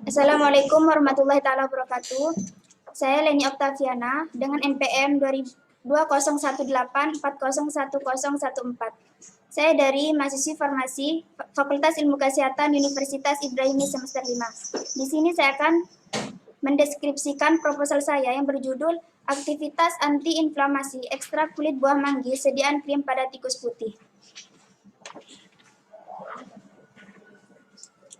Assalamualaikum warahmatullahi wabarakatuh. Saya Leni Oktaviana dengan NPM 20184014. Saya dari mahasiswi farmasi Fakultas Ilmu Kesehatan Universitas Ibrahimi semester 5. Di sini saya akan mendeskripsikan proposal saya yang berjudul Aktivitas Anti-Inflamasi Ekstrak Kulit Buah Manggis Sediaan Krim pada Tikus Putih.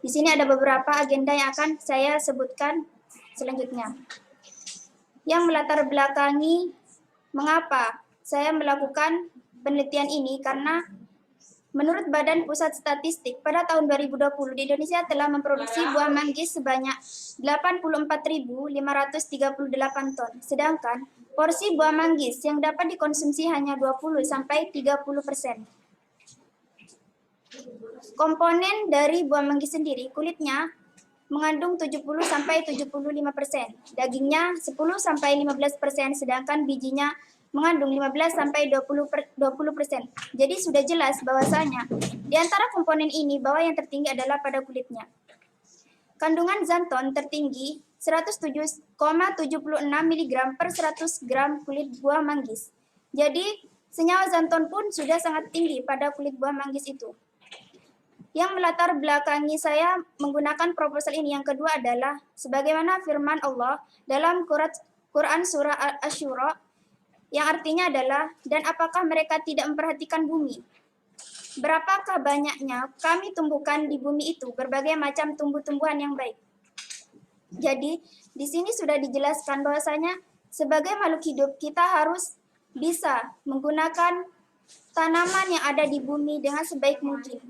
Di sini ada beberapa agenda yang akan saya sebutkan selanjutnya. Yang melatar belakangi mengapa saya melakukan penelitian ini karena menurut Badan Pusat Statistik pada tahun 2020 di Indonesia telah memproduksi buah manggis sebanyak 84.538 ton. Sedangkan porsi buah manggis yang dapat dikonsumsi hanya 20-30%. Komponen dari buah manggis sendiri, kulitnya mengandung 70-75%, dagingnya 10-15%, sedangkan bijinya mengandung 15-20%. Jadi sudah jelas bahwasanya di antara komponen ini bahwa yang tertinggi adalah pada kulitnya. Kandungan xanthon tertinggi 107,76 mg per 100 gram kulit buah manggis. Jadi senyawa xanthon pun sudah sangat tinggi pada kulit buah manggis itu. Yang melatar belakangi saya menggunakan proposal ini yang kedua adalah sebagaimana firman Allah dalam Quran surah Asy-Syura yang artinya adalah, dan apakah mereka tidak memperhatikan bumi? Berapakah banyaknya kami tumbuhkan di bumi itu berbagai macam tumbuh-tumbuhan yang baik. Jadi di sini sudah dijelaskan bahwasanya sebagai makhluk hidup kita harus bisa menggunakan tanaman yang ada di bumi dengan sebaik mungkin.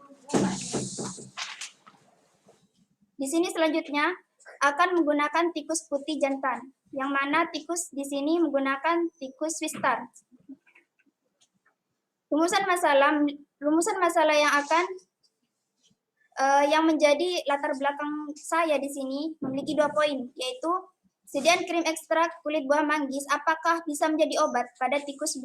Di sini selanjutnya akan menggunakan tikus putih jantan, yang mana tikus di sini menggunakan tikus Swiss-Star. Rumusan masalah yang akan yang menjadi latar belakang saya di sini memiliki 2 poin, yaitu sediaan krim ekstrak kulit buah manggis apakah bisa menjadi obat pada tikus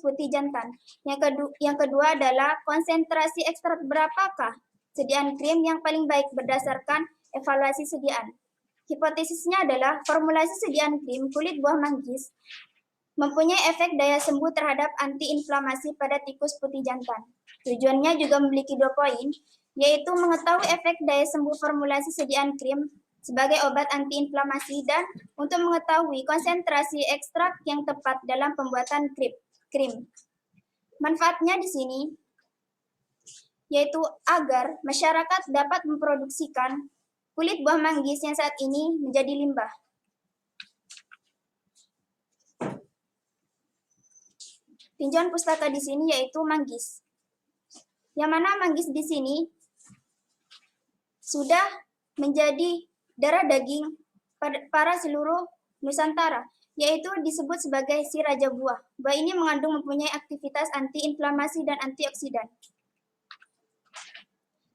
putih jantan. Yang kedua adalah konsentrasi ekstrak berapakah sediaan krim yang paling baik berdasarkan evaluasi sediaan. Hipotesisnya adalah formulasi sediaan krim kulit buah manggis mempunyai efek daya sembuh terhadap antiinflamasi pada tikus putih jantan. Tujuannya juga memiliki 2 poin, yaitu mengetahui efek daya sembuh formulasi sediaan krim sebagai obat antiinflamasi dan untuk mengetahui konsentrasi ekstrak yang tepat dalam pembuatan krim. Manfaatnya di sini yaitu agar masyarakat dapat memproduksikan kulit buah manggis yang saat ini menjadi limbah. Tinjauan pustaka di sini yaitu manggis. Yang mana manggis di sini sudah menjadi darah daging para seluruh Nusantara, yaitu disebut sebagai si raja buah. Buah ini mengandung mempunyai aktivitas antiinflamasi dan antioksidan.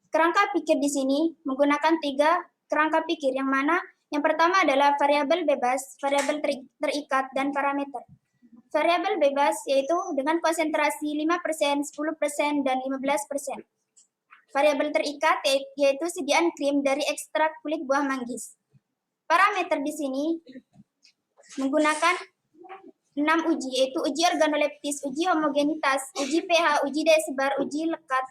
Kerangka pikir di sini menggunakan 3 kerangka pikir, yang mana yang pertama adalah variabel bebas, variabel terikat, dan parameter. Variabel bebas yaitu dengan konsentrasi 5%, 10%, dan 15%. Variabel terikat yaitu sediaan krim dari ekstrak kulit buah manggis. Parameter di sini menggunakan 6 uji, yaitu uji organoleptis, uji homogenitas, uji pH, uji daya sebar, uji lekat,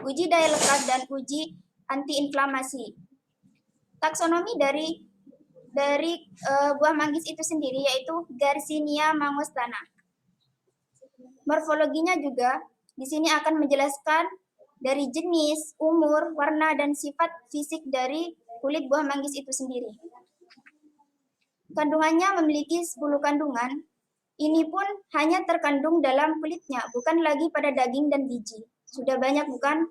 uji daya lekat, dan uji antiinflamasi. Taksonomi dari buah manggis itu sendiri yaitu Garcinia mangostana. Morfologinya juga di sini akan menjelaskan dari jenis, umur, warna, dan sifat fisik dari kulit buah manggis itu sendiri. Kandungannya memiliki 10 kandungan. Ini pun hanya terkandung dalam kulitnya, bukan lagi pada daging dan biji. Sudah banyak bukan?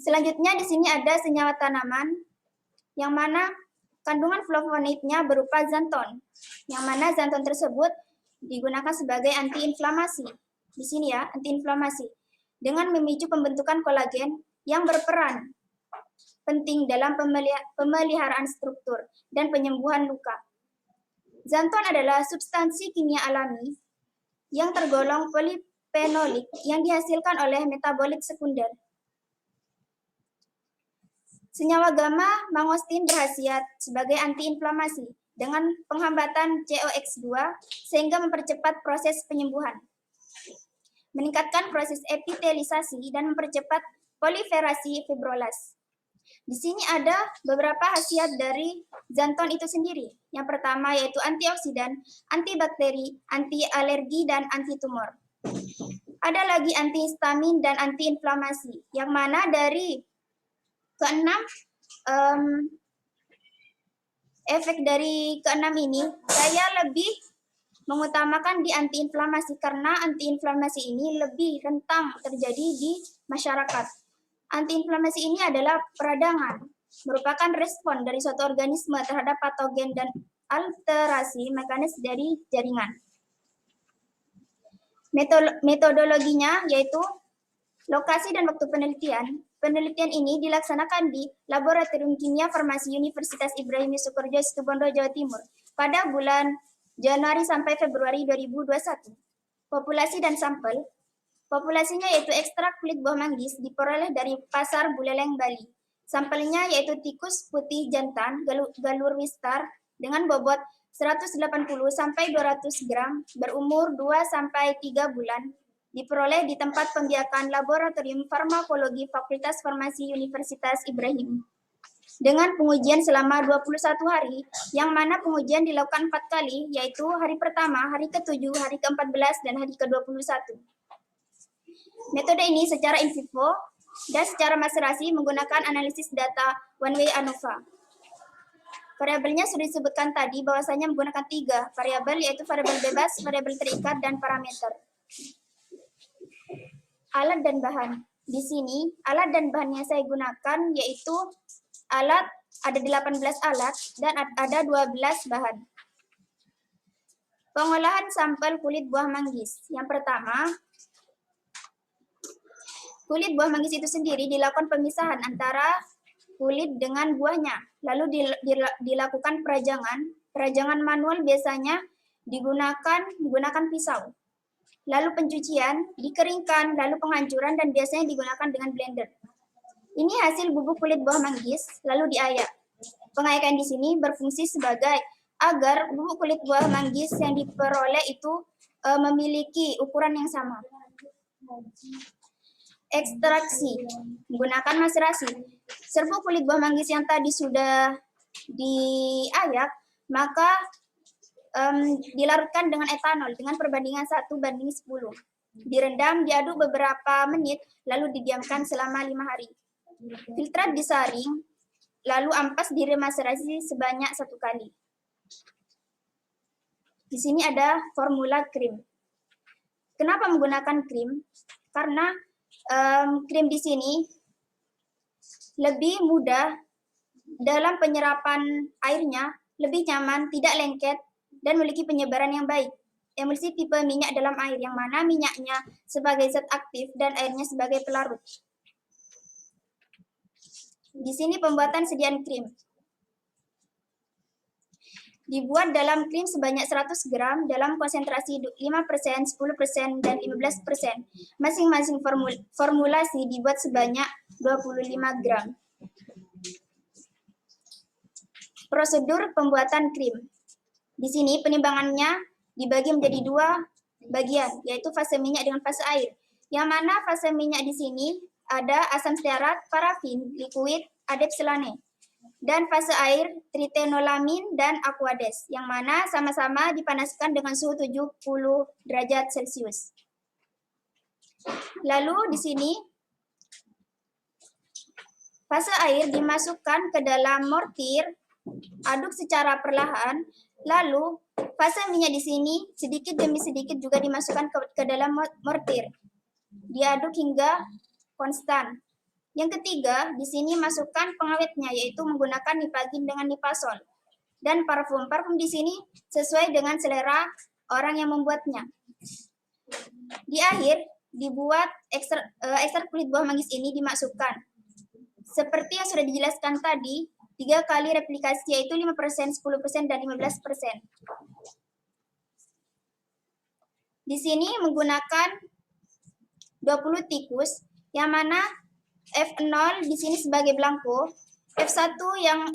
Selanjutnya di sini ada senyawa tanaman, yang mana kandungan flavonoidnya berupa xanthon, yang mana xanthon tersebut digunakan sebagai antiinflamasi. Di sini ya, antiinflamasi, dengan memicu pembentukan kolagen yang berperan penting dalam pemeliharaan struktur dan penyembuhan luka. Xanthon adalah substansi kimia alami yang tergolong polifenolik yang dihasilkan oleh metabolit sekunder. Senyawa gamma mangostin berkhasiat sebagai antiinflamasi dengan penghambatan COX2 sehingga mempercepat proses penyembuhan, meningkatkan proses epitelisasi dan mempercepat proliferasi fibrolas. Di sini ada beberapa khasiat dari xanthon itu sendiri. Yang pertama yaitu antioksidan, antibakteri, anti alergi, dan anti tumor. Ada lagi antihistamin dan antiinflamasi, yang mana dari keenam efek dari keenam ini saya lebih mengutamakan di antiinflamasi karena antiinflamasi ini lebih rentan terjadi di masyarakat. Antiinflamasi ini adalah peradangan, merupakan respon dari suatu organisme terhadap patogen dan alterasi mekanis dari jaringan. Metodologinya yaitu lokasi dan waktu penelitian. Penelitian ini dilaksanakan di Laboratorium Kimia Farmasi Universitas Ibrahim Sukorjo, Situbondo, Jawa Timur pada bulan Januari sampai Februari 2021. Populasi dan sampel. Populasinya yaitu ekstrak kulit buah manggis diperoleh dari pasar Buleleng, Bali. Sampelnya yaitu tikus putih jantan galur wistar dengan bobot 180 sampai 200 gram berumur 2 sampai 3 bulan. Diperoleh di tempat pembiakan Laboratorium Farmakologi Fakultas Farmasi Universitas Ibrahim. Dengan pengujian selama 21 hari, yang mana pengujian dilakukan 4 kali, yaitu hari pertama, hari ke-7, hari ke-14, dan hari ke-21. Metode ini secara in vivo dan secara maserasi menggunakan analisis data one-way ANOVA. Variabelnya sudah disebutkan tadi bahwasanya menggunakan 3 variabel, yaitu variabel bebas, variabel terikat, dan parameter. Alat dan bahan. Di sini, alat dan bahan yang saya gunakan yaitu alat, ada 18 alat dan ada 12 bahan. Pengolahan sampel kulit buah manggis. Yang pertama, kulit buah manggis itu sendiri dilakukan pemisahan antara kulit dengan buahnya. Lalu dilakukan perajangan. Perajangan manual biasanya menggunakan pisau. Lalu pencucian, dikeringkan, lalu penghancuran, dan biasanya digunakan dengan blender. Ini hasil bubuk kulit buah manggis, lalu diayak. Pengayakan di sini berfungsi sebagai agar bubuk kulit buah manggis yang diperoleh itu memiliki ukuran yang sama. Ekstraksi, menggunakan maserasi. Serbuk kulit buah manggis yang tadi sudah diayak, maka dilarutkan dengan etanol dengan perbandingan 1:10. Direndam, diaduk beberapa menit, lalu didiamkan selama 5 hari. Filtrat disaring, lalu ampas diremaserasi sebanyak 1 kali. Di sini ada formula krim. Kenapa menggunakan krim? Karena krim di sini lebih mudah dalam penyerapan airnya, lebih nyaman, tidak lengket, dan memiliki penyebaran yang baik. Emulsi tipe minyak dalam air, yang mana minyaknya sebagai zat aktif dan airnya sebagai pelarut. Di sini pembuatan sediaan krim. Dibuat dalam krim sebanyak 100 gram dalam konsentrasi 5%, 10%, dan 15%. Masing-masing formulasi dibuat sebanyak 25 gram. Prosedur pembuatan krim. Di sini penimbangannya dibagi menjadi 2 bagian, yaitu fase minyak dengan fase air. Yang mana fase minyak di sini ada asam stearat, parafin, liquid, adepsilane. Dan fase air, tritenolamin dan aquades, yang mana sama-sama dipanaskan dengan suhu 70 derajat Celcius. Lalu di sini fase air dimasukkan ke dalam mortir, aduk secara perlahan. Lalu fase minyak di sini sedikit demi sedikit juga dimasukkan ke dalam mortir. Diaduk hingga konstan. Yang ketiga, di sini masukkan pengawetnya, yaitu menggunakan nipagin dengan nipasol. Dan parfum. Parfum di sini sesuai dengan selera orang yang membuatnya. Di akhir, dibuat ekstrak kulit buah manggis ini dimasukkan. Seperti yang sudah dijelaskan tadi, 3 kali replikasi, yaitu 5%, 10%, dan 15%. Di sini menggunakan 20 tikus, yang mana F0 di sini sebagai blanko, F1 yang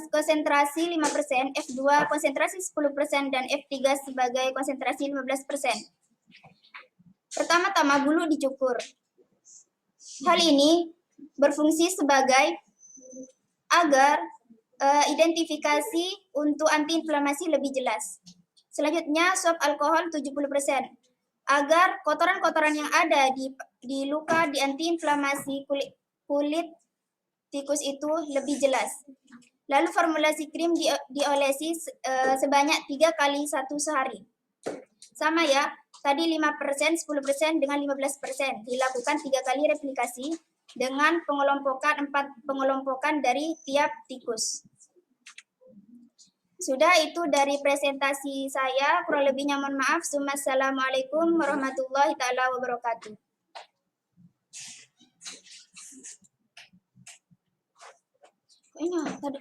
konsentrasi 5%, F2 konsentrasi 10%, dan F3 sebagai konsentrasi 15%. Pertama-tama bulu dicukur. Hal ini berfungsi sebagai agar identifikasi untuk antiinflamasi lebih jelas. Selanjutnya, swab alkohol 70%, agar kotoran-kotoran yang ada di luka di antiinflamasi kulit tikus itu lebih jelas. Lalu formulasi krim diolesi sebanyak 3 kali 1 sehari. Sama ya, tadi 5%, 10%, dengan 15%. Dilakukan 3 kali replikasi dengan pengelompokan 4 pengelompokan dari tiap tikus. Sudah, itu dari presentasi saya. Kurang lebihnya mohon maaf. Assalamualaikum warahmatullahi taala wabarakatuh. Ini tadi